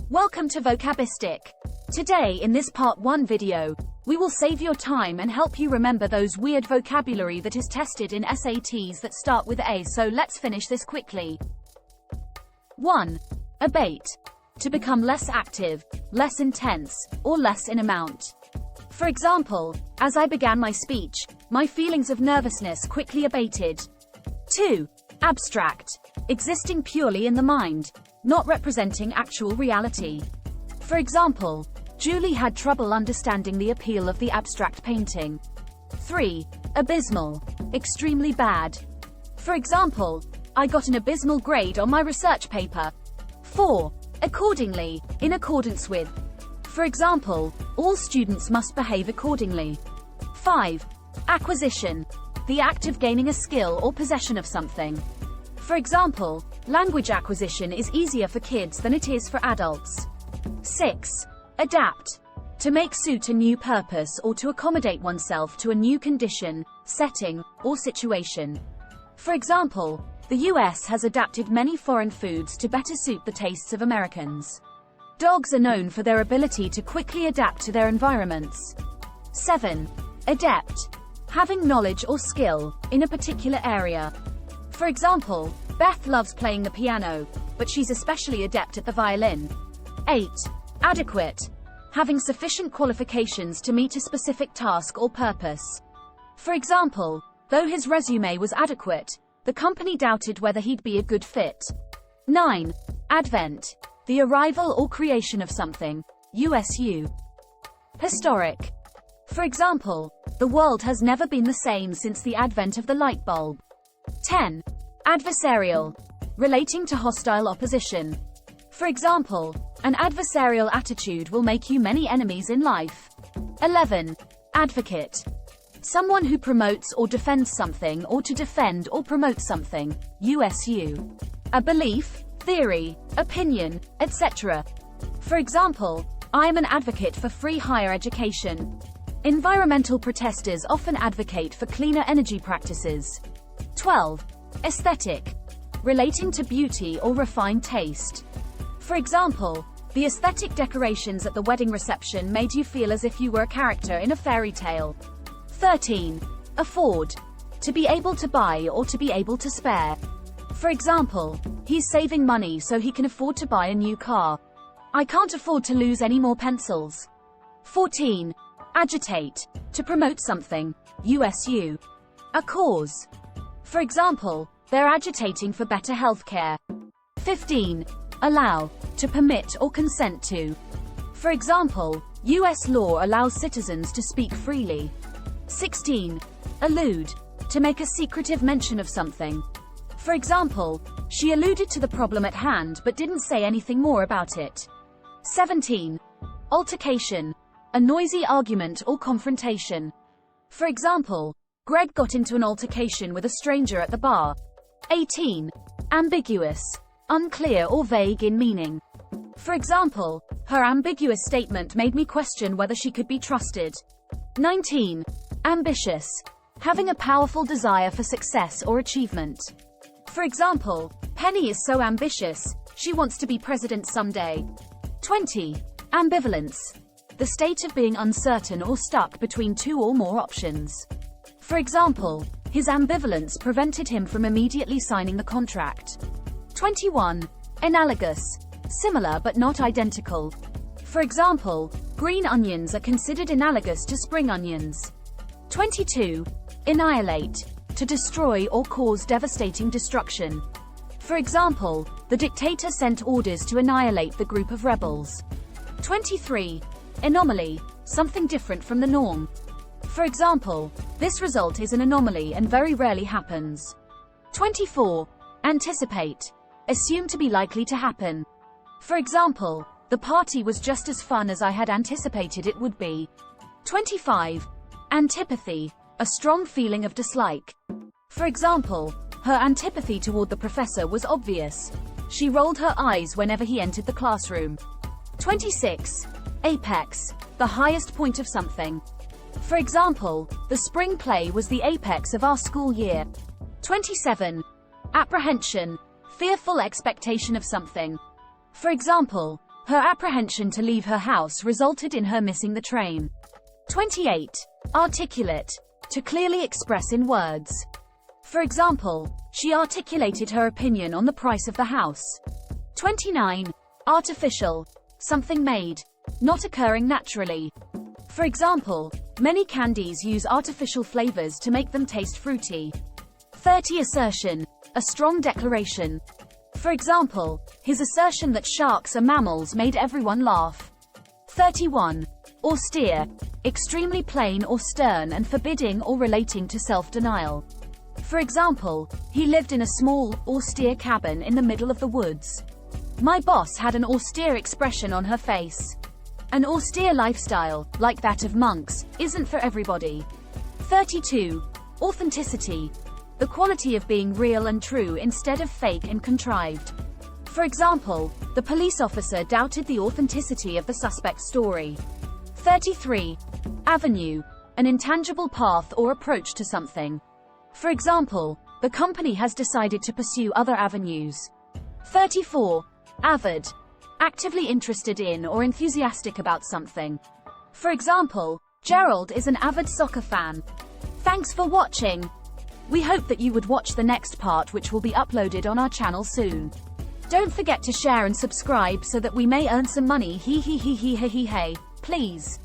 Welcome to Vocabistic. Today in this part 1 video, we will save your time and help you remember those weird vocabulary that is tested in SATs that start with A, so let's finish this quickly. 1. Abate. To become less active, less intense, or less in amount. For example, as I began my speech, my feelings of nervousness quickly abated. 2. Abstract. Existing purely in the mind, not representing actual reality. For example, Julie had trouble understanding the appeal of the abstract painting. 3. Abysmal. Extremely bad. For example, I got an abysmal grade on my research paper. 4. Accordingly, in accordance with. For example, all students must behave accordingly. 5. Acquisition. The act of gaining a skill or possession of something. For example, language acquisition is easier for kids than it is for adults. 6. Adapt. To make suit a new purpose or to accommodate oneself to a new condition, setting, or situation. For example, the US has adapted many foreign foods to better suit the tastes of Americans. Dogs are known for their ability to quickly adapt to their environments. 7. Adept. Having knowledge or skill in a particular area. For example, Beth loves playing the piano, but she's especially adept at the violin. 8. Adequate. Having sufficient qualifications to meet a specific task or purpose. For example, though his resume was adequate, the company doubted whether he'd be a good fit. 9. Advent. The arrival or creation of something. USU. Historic. For example, the world has never been the same since the advent of the light bulb. 10. Adversarial. Relating to hostile opposition. For example, an adversarial attitude will make you many enemies in life. 11. Advocate. Someone who promotes or defends something or to defend or promote something. USU. A belief, theory, opinion, etc. For example, I am an advocate for free higher education. Environmental protesters often advocate for cleaner energy practices. 12. Aesthetic. Relating to beauty or refined taste. For example, the aesthetic decorations at the wedding reception made you feel as if you were a character in a fairy tale. 13. Afford. To be able to buy or to be able to spare. For example, he's saving money so he can afford to buy a new car. I can't afford to lose any more pencils. 14. Agitate. To promote something. USU. A cause. For example, they're agitating for better healthcare. 15. Allow. To permit or consent to. For example, US law allows citizens to speak freely. 16. Allude. To make a secretive mention of something. For example, she alluded to the problem at hand but didn't say anything more about it. 17. Altercation. A noisy argument or confrontation. For example, Greg got into an altercation with a stranger at the bar. 18. Ambiguous. Unclear or vague in meaning. For example, her ambiguous statement made me question whether she could be trusted. 19. Ambitious. Having a powerful desire for success or achievement. For example, Penny is so ambitious, she wants to be president someday. 20. Ambivalence. The state of being uncertain or stuck between two or more options. For example, his ambivalence prevented him from immediately signing the contract. 21. Analogous. Similar but not identical. For example, green onions are considered analogous to spring onions. 22. Annihilate. To destroy or cause devastating destruction. For example, the dictator sent orders to annihilate the group of rebels. 23. Anomaly. Something different from the norm. For example, this result is an anomaly and very rarely happens. 24. Anticipate. Assume to be likely to happen. For example, the party was just as fun as I had anticipated it would be. 25. Antipathy. A strong feeling of dislike. For example, her antipathy toward the professor was obvious. She rolled her eyes whenever he entered the classroom. 26. Apex. The highest point of something. For example, the spring play was the apex of our school year. 27. Apprehension. Fearful expectation of something. For example, Her apprehension to leave her house resulted in her missing the train. 28. Articulate. To clearly express in words. For example, she articulated her opinion on the price of the house. 29. Artificial. Something made, not occurring naturally. For example, many candies use artificial flavors to make them taste fruity. 30. Assertion. A strong declaration. For example, his assertion that sharks are mammals made everyone laugh. 31. Austere. Extremely plain or stern and forbidding or relating to self-denial. For example, he lived in a small, austere cabin in the middle of the woods. My boss had an austere expression on her face. An austere lifestyle, like that of monks, isn't for everybody. 32. Authenticity. The quality of being real and true instead of fake and contrived. For example, the police officer doubted the authenticity of the suspect's story. 33. Avenue. An intangible path or approach to something. For example, the company has decided to pursue other avenues. 34. Avid. Actively interested in or enthusiastic about something. For example, Gerald is an avid soccer fan. Thanks for watching. We hope that you would watch the next part, which will be uploaded on our channel soon. Don't forget to share and subscribe so that we may earn some money. Hey, please.